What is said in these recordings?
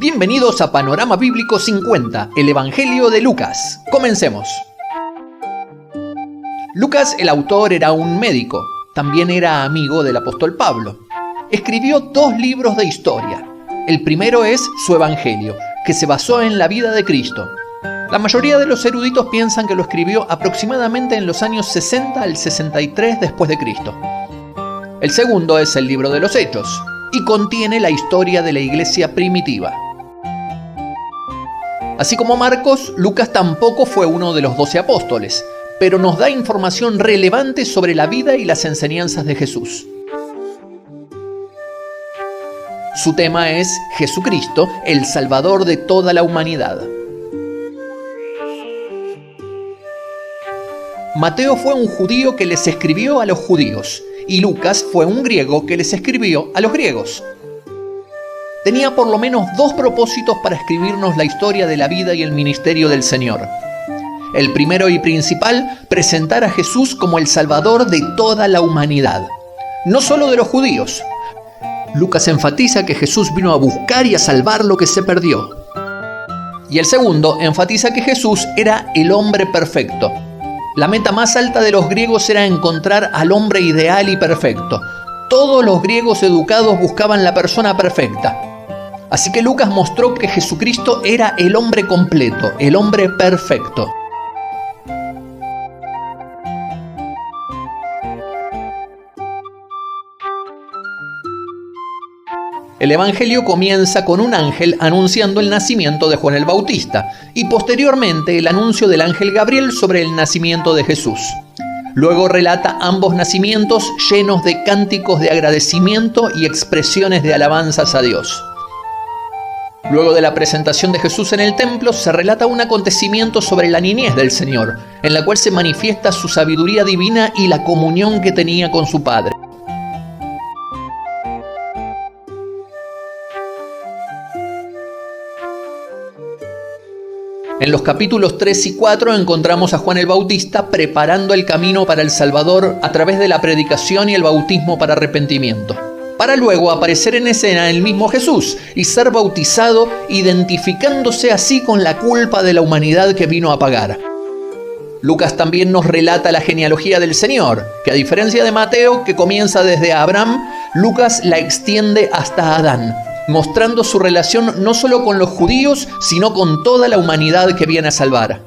Bienvenidos a Panorama Bíblico 50, el Evangelio de Lucas. Comencemos. Lucas, el autor, era un médico. También era amigo del apóstol Pablo. Escribió 2 libros de historia. El primero es su Evangelio, que se basó en la vida de Cristo. La mayoría de los eruditos piensan que lo escribió aproximadamente en los años 60 al 63 después de Cristo. El segundo es el libro de los Hechos y contiene la historia de la iglesia primitiva. Así como Marcos, Lucas tampoco fue uno de los 12 apóstoles, pero nos da información relevante sobre la vida y las enseñanzas de Jesús. Su tema es Jesucristo, el Salvador de toda la humanidad. Mateo fue un judío que les escribió a los judíos, y Lucas fue un griego que les escribió a los griegos. Tenía por lo menos 2 propósitos para escribirnos la historia de la vida y el ministerio del Señor. El primero y principal, presentar a Jesús como el Salvador de toda la humanidad, no solo de los judíos. Lucas enfatiza que Jesús vino a buscar y a salvar lo que se perdió. Y el segundo, enfatiza que Jesús era el hombre perfecto. La meta más alta de los griegos era encontrar al hombre ideal y perfecto. Todos los griegos educados buscaban la persona perfecta. Así que Lucas mostró que Jesucristo era el hombre completo, el hombre perfecto. El Evangelio comienza con un ángel anunciando el nacimiento de Juan el Bautista y posteriormente el anuncio del ángel Gabriel sobre el nacimiento de Jesús. Luego relata ambos nacimientos llenos de cánticos de agradecimiento y expresiones de alabanzas a Dios. Luego de la presentación de Jesús en el templo, se relata un acontecimiento sobre la niñez del Señor, en la cual se manifiesta su sabiduría divina y la comunión que tenía con su Padre. En los capítulos 3 y 4 encontramos a Juan el Bautista preparando el camino para el Salvador a través de la predicación y el bautismo para arrepentimiento, para luego aparecer en escena el mismo Jesús y ser bautizado, identificándose así con la culpa de la humanidad que vino a pagar. Lucas también nos relata la genealogía del Señor, que a diferencia de Mateo, que comienza desde Abraham, Lucas la extiende hasta Adán, mostrando su relación no solo con los judíos, sino con toda la humanidad que viene a salvar.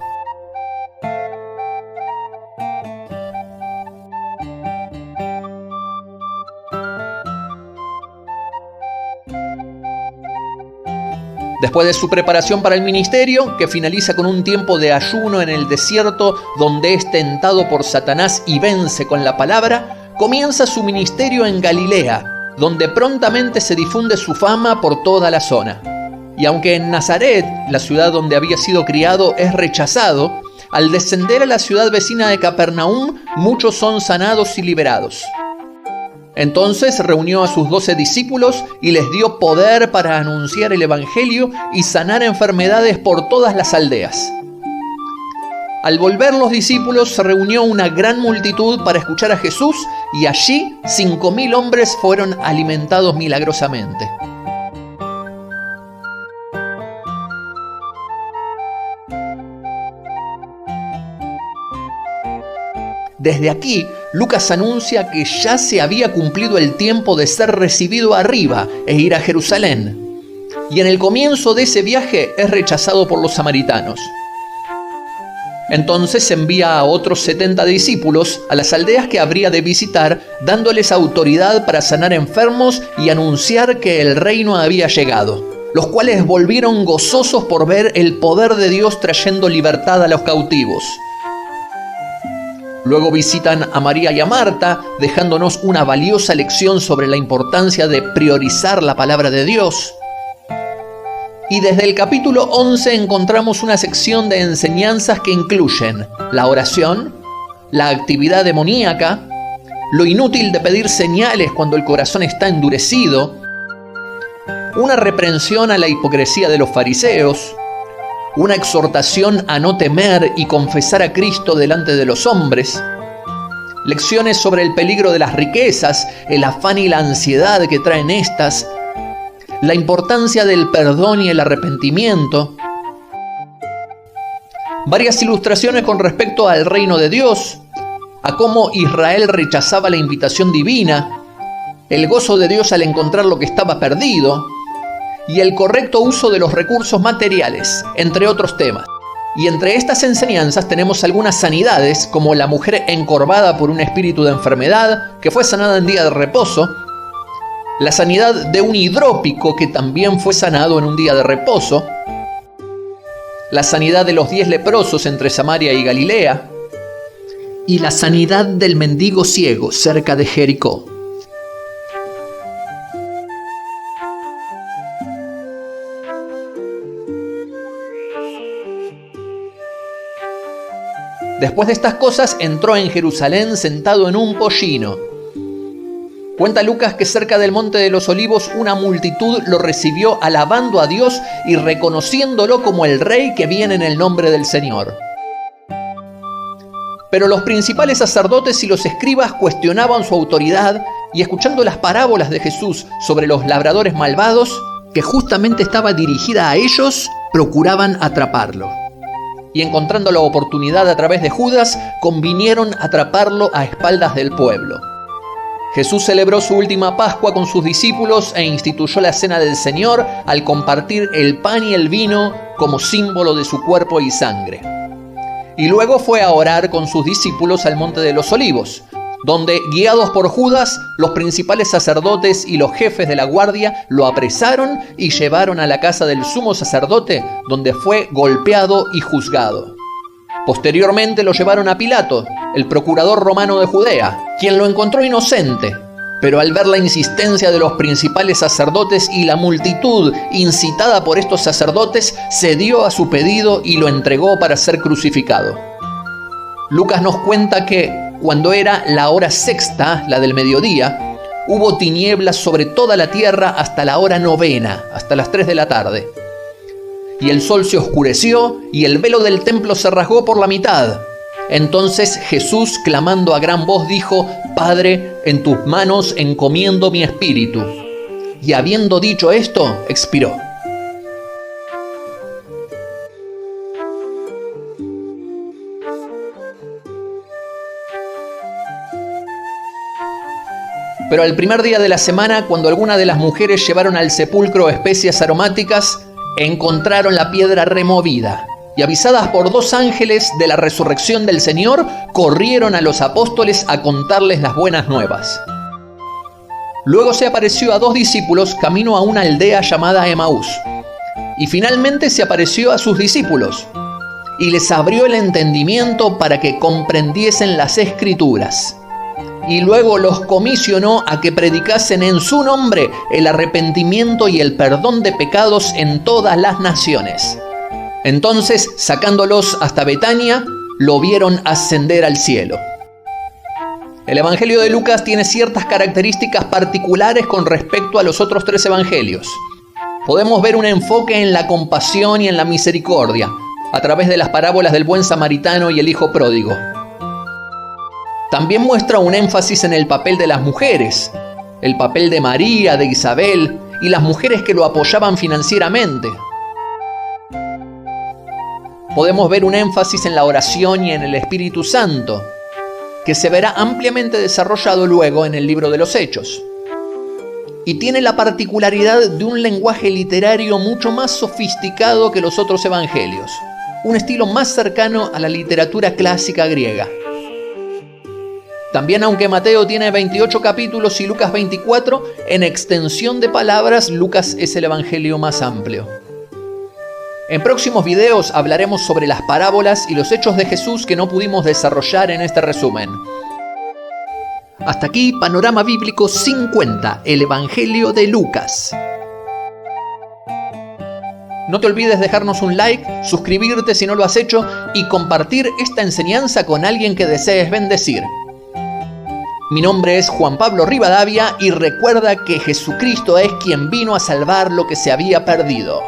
Después de su preparación para el ministerio, que finaliza con un tiempo de ayuno en el desierto donde es tentado por Satanás y vence con la palabra, comienza su ministerio en Galilea, donde prontamente se difunde su fama por toda la zona. Y aunque en Nazaret, la ciudad donde había sido criado, es rechazado, al descender a la ciudad vecina de Capernaum, muchos son sanados y liberados. Entonces reunió a sus 12 discípulos y les dio poder para anunciar el Evangelio y sanar enfermedades por todas las aldeas. Al volver los discípulos, se reunió una gran multitud para escuchar a Jesús y allí 5.000 hombres fueron alimentados milagrosamente. Desde aquí, Lucas anuncia que ya se había cumplido el tiempo de ser recibido arriba e ir a Jerusalén. Y en el comienzo de ese viaje es rechazado por los samaritanos. Entonces envía a otros 70 discípulos a las aldeas que habría de visitar, dándoles autoridad para sanar enfermos y anunciar que el reino había llegado, los cuales volvieron gozosos por ver el poder de Dios trayendo libertad a los cautivos. Luego visitan a María y a Marta, dejándonos una valiosa lección sobre la importancia de priorizar la palabra de Dios. Y desde el capítulo 11 encontramos una sección de enseñanzas que incluyen la oración, la actividad demoníaca, lo inútil de pedir señales cuando el corazón está endurecido, una reprensión a la hipocresía de los fariseos, una exhortación a no temer y confesar a Cristo delante de los hombres, lecciones sobre el peligro de las riquezas, el afán y la ansiedad que traen estas, la importancia del perdón y el arrepentimiento, varias ilustraciones con respecto al reino de Dios, a cómo Israel rechazaba la invitación divina, el gozo de Dios al encontrar lo que estaba perdido, y el correcto uso de los recursos materiales, entre otros temas. Y entre estas enseñanzas tenemos algunas sanidades, como la mujer encorvada por un espíritu de enfermedad, que fue sanada en día de reposo, la sanidad de un hidrópico, que también fue sanado en un día de reposo, la sanidad de los 10 leprosos entre Samaria y Galilea, y la sanidad del mendigo ciego cerca de Jericó. Después de estas cosas entró en Jerusalén sentado en un pollino. Cuenta Lucas que cerca del Monte de los Olivos una multitud lo recibió alabando a Dios y reconociéndolo como el Rey que viene en el nombre del Señor. Pero los principales sacerdotes y los escribas cuestionaban su autoridad y, escuchando las parábolas de Jesús sobre los labradores malvados, que justamente estaba dirigida a ellos, procuraban atraparlo. Y encontrando la oportunidad a través de Judas, convinieron atraparlo a espaldas del pueblo. Jesús celebró su última Pascua con sus discípulos e instituyó la Cena del Señor al compartir el pan y el vino como símbolo de su cuerpo y sangre. Y luego fue a orar con sus discípulos al Monte de los Olivos, donde, guiados por Judas, los principales sacerdotes y los jefes de la guardia lo apresaron y llevaron a la casa del sumo sacerdote, donde fue golpeado y juzgado. Posteriormente lo llevaron a Pilato, el procurador romano de Judea, quien lo encontró inocente, pero al ver la insistencia de los principales sacerdotes y la multitud incitada por estos sacerdotes, cedió a su pedido y lo entregó para ser crucificado. Lucas nos cuenta que cuando era la hora sexta, la del mediodía, hubo tinieblas sobre toda la tierra hasta la hora novena, hasta las 3 de la tarde. Y el sol se oscureció y el velo del templo se rasgó por la mitad. Entonces Jesús, clamando a gran voz, dijo: Padre, en tus manos encomiendo mi espíritu. Y habiendo dicho esto, expiró. Pero al primer día de la semana, cuando algunas de las mujeres llevaron al sepulcro especias aromáticas, encontraron la piedra removida. Y avisadas por 2 ángeles de la resurrección del Señor, corrieron a los apóstoles a contarles las buenas nuevas. Luego se apareció a 2 discípulos camino a una aldea llamada Emaús. Y finalmente se apareció a sus discípulos y les abrió el entendimiento para que comprendiesen las Escrituras. Y luego los comisionó a que predicasen en su nombre el arrepentimiento y el perdón de pecados en todas las naciones. Entonces, sacándolos hasta Betania, lo vieron ascender al cielo. El Evangelio de Lucas tiene ciertas características particulares con respecto a los otros 3 evangelios. Podemos ver un enfoque en la compasión y en la misericordia, a través de las parábolas del buen samaritano y el hijo pródigo. También muestra un énfasis en el papel de las mujeres, el papel de María, de Isabel y las mujeres que lo apoyaban financieramente. Podemos ver un énfasis en la oración y en el Espíritu Santo, que se verá ampliamente desarrollado luego en el libro de los Hechos. Y tiene la particularidad de un lenguaje literario mucho más sofisticado que los otros evangelios, un estilo más cercano a la literatura clásica griega. También, aunque Mateo tiene 28 capítulos y Lucas 24, en extensión de palabras, Lucas es el evangelio más amplio. En próximos videos hablaremos sobre las parábolas y los hechos de Jesús que no pudimos desarrollar en este resumen. Hasta aquí, Panorama Bíblico 50, el Evangelio de Lucas. No te olvides dejarnos un like, suscribirte si no lo has hecho y compartir esta enseñanza con alguien que desees bendecir. Mi nombre es Juan Pablo Rivadavia y recuerda que Jesucristo es quien vino a salvar lo que se había perdido.